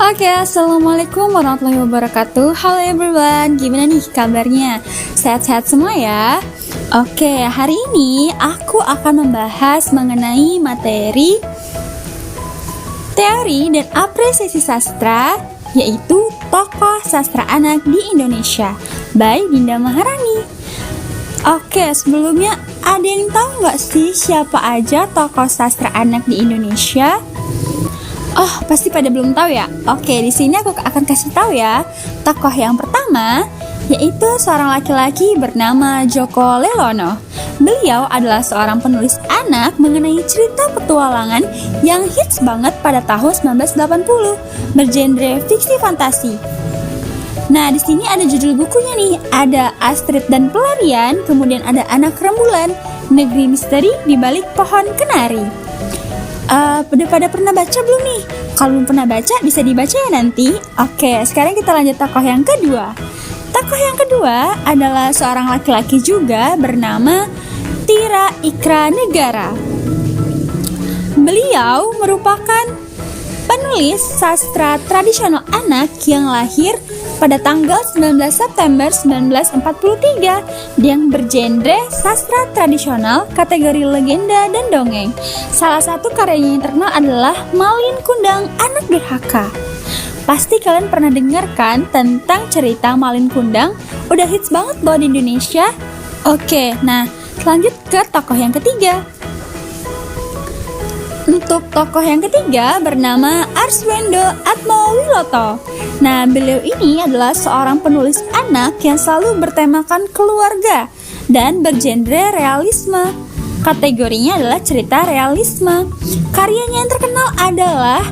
Oke, assalamualaikum warahmatullahi wabarakatuh. Halo everyone, gimana nih kabarnya? Sehat-sehat semua ya? Oke, hari ini aku akan membahas mengenai materi teori dan apresiasi sastra, yaitu tokoh sastra anak di Indonesia by Dinda Maharani. Oke, sebelumnya ada yang tahu nggak sih siapa aja tokoh sastra anak di Indonesia? Oh, pasti pada belum tahu ya. Oke, di sini aku akan kasih tahu ya. Tokoh yang pertama yaitu seorang laki-laki bernama Djoko Lelono. Beliau adalah seorang penulis anak mengenai cerita petualangan yang hits banget pada tahun 1980, bergenre fiksi fantasi. Nah, di sini ada judul bukunya nih. Ada Astrid dan Pelarian, kemudian ada Anak Rembulan, Negeri Misteri di Balik Pohon Kenari. Udah pada pernah baca belum nih? Kalau belum pernah baca, bisa dibaca ya nanti. Oke, sekarang kita lanjut tokoh yang kedua. Tokoh yang kedua adalah seorang laki-laki juga bernama Tira Ikra Negara. Beliau merupakan penulis sastra tradisional anak yang lahir pada tanggal 19 September 1943 yang bergenre sastra tradisional kategori legenda dan dongeng. Salah satu karyanya yang terkenal adalah Malin Kundang Anak Durhaka. Pasti kalian pernah dengarkan tentang cerita Malin Kundang, udah hits banget loh di Indonesia. Oke, nah lanjut ke tokoh yang ketiga. Untuk tokoh yang ketiga bernama Arswendo Atmowiloto. Nah, beliau ini adalah seorang penulis anak yang selalu bertemakan keluarga dan bergenre realisme. Kategorinya adalah cerita realisme. Karyanya yang terkenal adalah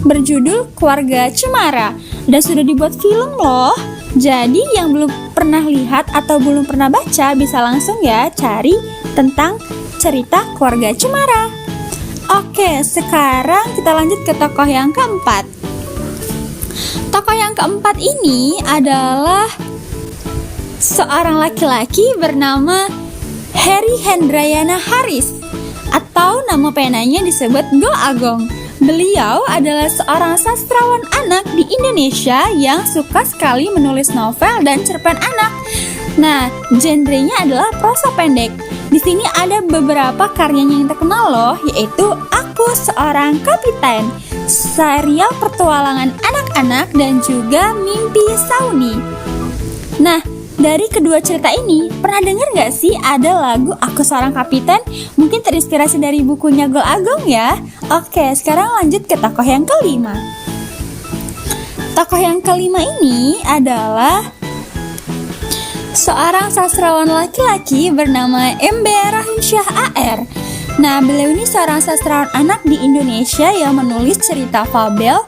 berjudul Keluarga Cemara dan sudah dibuat film loh. Jadi yang belum pernah lihat atau belum pernah baca bisa langsung ya cari tentang cerita Keluarga Cemara. Oke, sekarang kita lanjut ke tokoh yang keempat. Tokoh yang keempat ini adalah seorang laki-laki bernama Heri Hendrayana Haris, atau nama penanya disebut Go Agong. Beliau adalah seorang sastrawan anak di Indonesia yang suka sekali menulis novel dan cerpen anak. Nah, genrenya adalah prosa pendek. Di sini ada beberapa karyanya yang terkenal loh, yaitu Aku Seorang Kapiten, serial petualangan anak-anak, dan juga Mimpi Sauni. Nah, dari kedua cerita ini, pernah dengar gak sih ada lagu Aku Seorang Kapiten? Mungkin terinspirasi dari bukunya Go Agong ya. Oke, sekarang lanjut ke tokoh yang kelima. Tokoh yang kelima ini adalah seorang sastrawan laki-laki bernama MB Rahimsyah AR. Nah, beliau ini seorang sastrawan anak di Indonesia yang menulis cerita fabel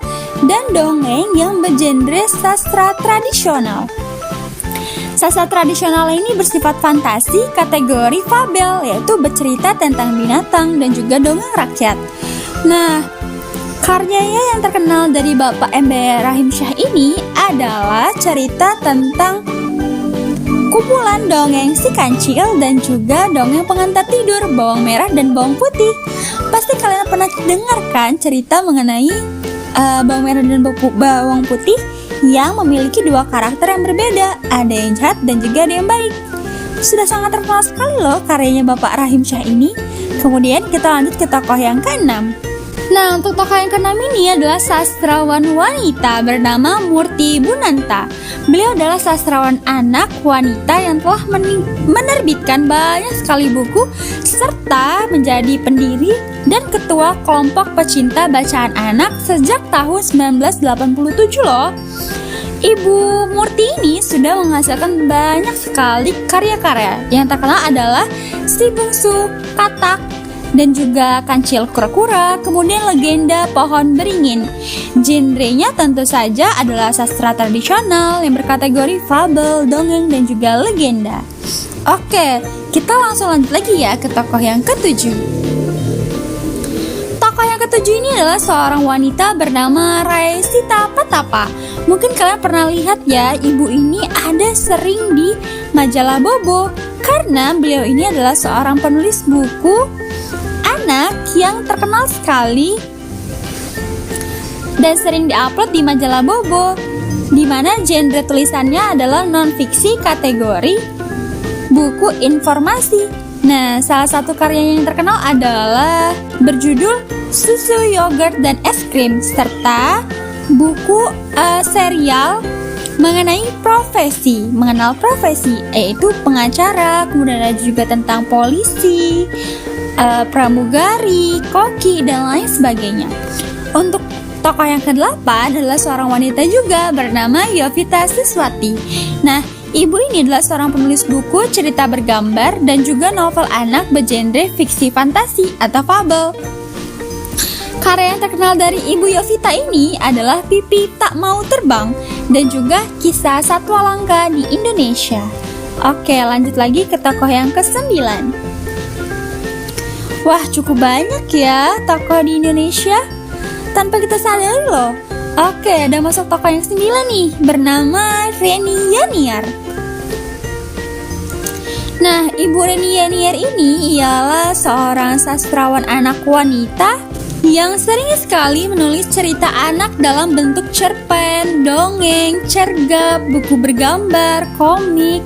dan dongeng yang bergenre sastra tradisional. Sastra tradisional ini bersifat fantasi kategori fabel, yaitu bercerita tentang binatang dan juga dongeng rakyat. Nah, karyanya yang terkenal dari Bapak MB Rahimsyah ini adalah cerita tentang kumpulan dongeng Si Kancil dan juga dongeng pengantar tidur, Bawang Merah dan Bawang Putih. Pasti kalian pernah dengarkan cerita mengenai Bawang Merah dan Bawang Putih yang memiliki dua karakter yang berbeda, ada yang jahat dan juga ada yang baik. Sudah sangat terkenal sekali loh karyanya Bapak Rahimsyah ini. Kemudian kita lanjut ke tokoh yang keenam. Nah, untuk tokoh yang keenam ini adalah sastrawan wanita bernama Murti Bunanta. Beliau adalah sastrawan anak wanita yang telah menerbitkan banyak sekali buku serta menjadi pendiri dan ketua kelompok pecinta bacaan anak sejak tahun 1987 loh. Ibu Murti ini sudah menghasilkan banyak sekali karya-karya. Yang terkenal adalah Si Bungsu, Katak, dan juga Kancil Kura-Kura, kemudian Legenda Pohon Beringin. Genrenya tentu saja adalah sastra tradisional yang berkategori fabel, dongeng, dan juga legenda. Oke, kita langsung lanjut lagi ya ke tokoh yang ketujuh. Tokoh yang ketujuh ini adalah seorang wanita bernama Raisita Patapa. Mungkin kalian pernah lihat ya, ibu ini ada sering di majalah Bobo, karena beliau ini adalah seorang penulis buku anak yang terkenal sekali dan sering diupload di majalah Bobo, di mana genre tulisannya adalah non-fiksi kategori buku informasi. Nah, salah satu karyanya yang terkenal adalah berjudul Susu, Yogurt, dan Es Krim, serta buku serial mengenai mengenal profesi, yaitu pengacara, kemudian ada juga tentang polisi, pramugari, koki, dan lain sebagainya. Untuk tokoh yang ke-8 adalah seorang wanita juga bernama Yovita Siswati. Nah, ibu ini adalah seorang penulis buku, cerita bergambar, dan juga novel anak bergenre fiksi fantasi atau fabel. Karya yang terkenal dari Ibu Yovita ini adalah Pipi Tak Mau Terbang dan juga Kisah Satwa Langka di Indonesia. Oke, lanjut lagi ke tokoh yang ke-9. Wah, cukup banyak ya tokoh di Indonesia tanpa kita sadari loh. Oke, ada masuk tokoh yang 9 nih, bernama Reni Yaniar. Nah, Ibu Reni Yaniar ini ialah seorang sastrawan anak wanita yang sering sekali menulis cerita anak dalam bentuk cerpen, dongeng, cergap, buku bergambar, komik,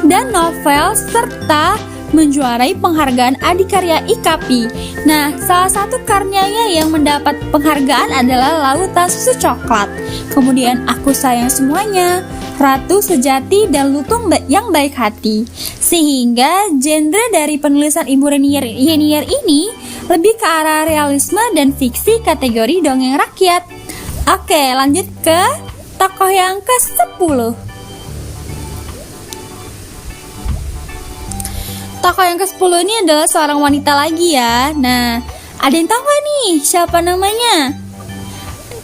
dan novel, serta menjuarai penghargaan Adikarya IKAPI. Nah, salah satu karyanya yang mendapat penghargaan adalah Lautan Susu Coklat, kemudian Aku Sayang Semuanya, Ratu Sejati, dan Lutung yang Baik Hati. Sehingga genre dari penulisan Ibu Reni Yaniar ini lebih ke arah realisme dan fiksi kategori dongeng rakyat. Oke, lanjut ke tokoh yang ke-10. Tokoh yang ke-10 ini adalah seorang wanita lagi ya. Nah, ada yang tahu gak nih siapa namanya?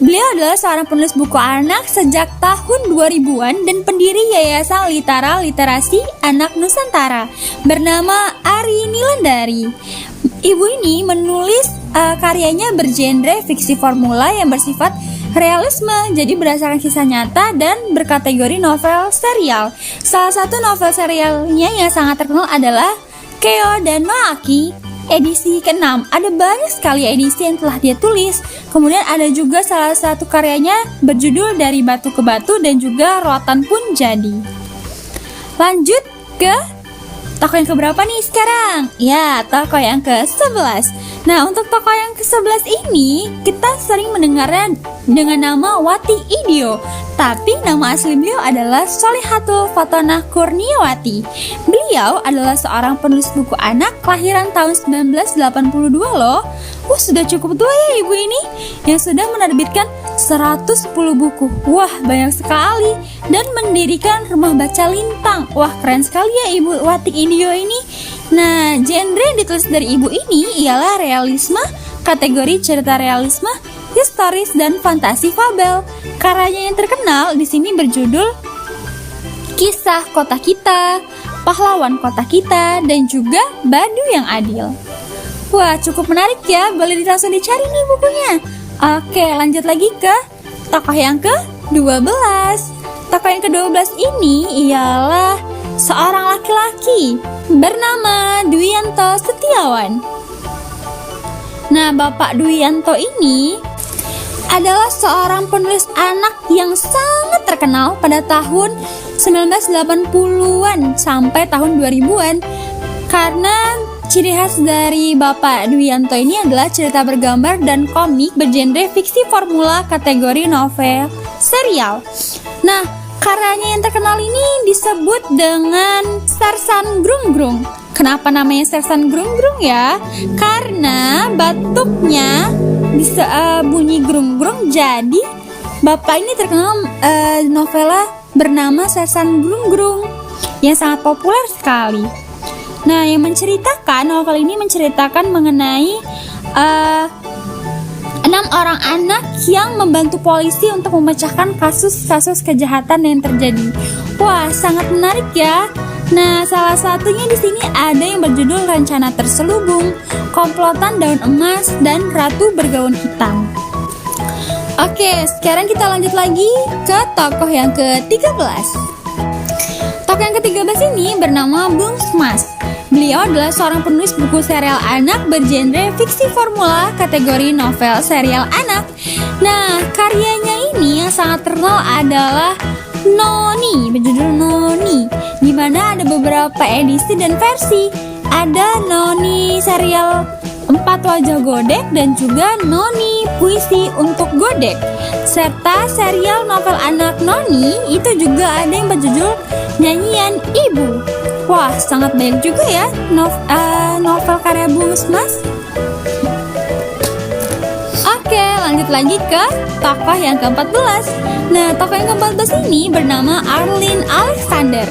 Beliau adalah seorang penulis buku anak sejak tahun 2000-an dan pendiri Yayasan Literasi Anak Nusantara bernama Ari Nilandari. Ibu ini menulis karyanya bergenre fiksi formula yang bersifat realisme, jadi berdasarkan kisah nyata dan berkategori novel serial. Salah satu novel serialnya yang sangat terkenal adalah Keo dan Noaki edisi ke-6. Ada banyak sekali edisi yang telah dia tulis. Kemudian ada juga salah satu karyanya berjudul Dari Batu ke Batu dan juga Rotan Pun Jadi. Lanjut ke tokoh yang keberapa nih sekarang? Ya, tokoh yang ke-11. Nah, untuk tokoh yang ke-11 ini kita sering mendengarnya dengan nama Wati Idio, tapi nama asli beliau adalah Solihatul Fatonah Kurniawati. Beliau adalah seorang penulis buku anak kelahiran tahun 1982 loh. Sudah cukup tua ya ibu ini, yang sudah menerbitkan 110 buku. Wah, banyak sekali. Dan mendirikan Rumah Baca Lintang. Wah, keren sekali ya Ibu Wati Idio ini. Nah, genre yang ditulis dari ibu ini ialah realisme, kategori cerita realisme, historis, dan fantasi fabel. Karyanya yang terkenal di sini berjudul Kisah Kota Kita, Pahlawan Kota Kita, dan juga Badu yang Adil. Wah, cukup menarik ya, boleh langsung dicari nih bukunya. Oke, lanjut lagi ke tokoh yang ke-12. Tokoh yang ke-12 ini ialah seorang laki-laki bernama Dwianto Setiawan. Nah, Bapak Dwianto ini adalah seorang penulis anak yang sangat terkenal pada tahun 1980-an sampai tahun 2000-an. Karena ciri khas dari Bapak Dwianto ini adalah cerita bergambar dan komik bergenre fiksi formula kategori novel serial. Nah, karyanya yang terkenal ini disebut dengan Sersan Grung-Grung. Kenapa namanya Sersan Grung-Grung ya? Karena batuknya bisa bunyi grung-grung, jadi Bapak ini terkenal novela bernama Sersan Grung-Grung yang sangat populer sekali. Nah, yang menceritakan novel ini menceritakan mengenai 6 orang anak yang membantu polisi untuk memecahkan kasus-kasus kejahatan yang terjadi. Wah, sangat menarik ya. Nah, salah satunya di sini ada yang berjudul Rencana Terselubung, Komplotan Daun Emas, dan Ratu Bergaun Hitam. Oke, sekarang kita lanjut lagi ke tokoh yang ke-13. Tokoh yang ke-13 ini bernama Bung Smas. Beliau adalah seorang penulis buku serial anak bergenre fiksi formula kategori novel serial anak. Nah, karyanya ini yang sangat terkenal adalah Noni, berjudul Noni, di mana ada beberapa edisi dan versi. Ada Noni serial 4 wajah godek dan juga Noni puisi untuk godek. Serta serial novel anak Noni itu juga ada yang berjudul Nyanyian Ibu. Wah, sangat banyak juga ya novel karya Bu Mas. Oke, lanjut lagi ke tokoh yang ke-14. Nah, tokoh yang ke-14 ini bernama Arlene Alexander.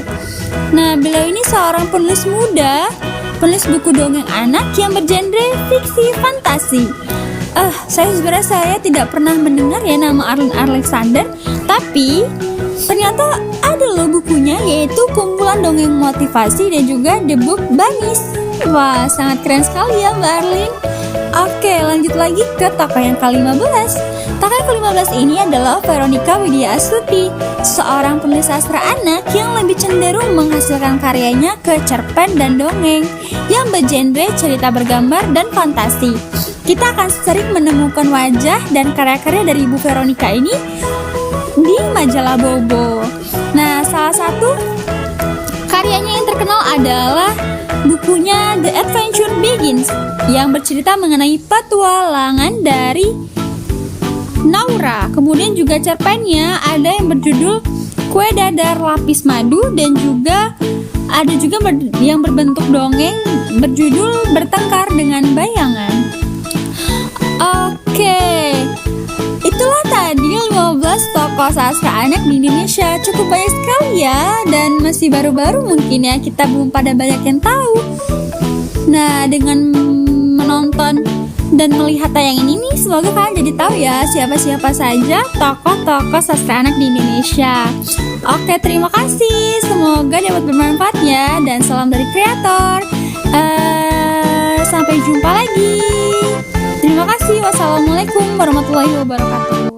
Nah, beliau ini seorang penulis muda, penulis buku dongeng anak yang bergenre fiksi fantasi. Saya tidak pernah mendengar ya nama Arlene Alexander, tapi ternyata ada loh bukunya, yaitu kumpulan dongeng motivasi dan juga The Book Bunnies. Wah, sangat keren sekali ya Mbak Arlene. Oke, lanjut lagi ke tokoh yang ke-15. Tokoh yang ke-15 ini adalah Veronica Widya Astuti, seorang penulis sastra anak yang lebih cenderung menghasilkan karyanya ke cerpen dan dongeng yang bergenre cerita bergambar dan fantasi. Kita akan sering menemukan wajah dan karya-karya dari Ibu Veronica ini di majalah Bobo. Nah, salah satu karyanya yang terkenal adalah bukunya The Adventure Begins yang bercerita mengenai petualangan dari Naura. Kemudian juga cerpennya ada yang berjudul Kue Dadar Lapis Madu dan juga ada juga yang berbentuk dongeng berjudul Bertengkar dengan Bayangan. Oke, itulah tadi 15 tokoh sastra anak di Indonesia. Cukup banyak sekali ya, dan masih baru-baru mungkin ya, kita belum pada banyak yang tahu. Nah, dengan menonton dan melihat tayangan ini, semoga kalian jadi tahu ya siapa-siapa saja tokoh-tokoh sastra anak di Indonesia. Oke, terima kasih. Semoga dapat bermanfaat ya, dan salam dari kreator. Sampai jumpa lagi. Terima kasih. Wassalamualaikum warahmatullahi wabarakatuh.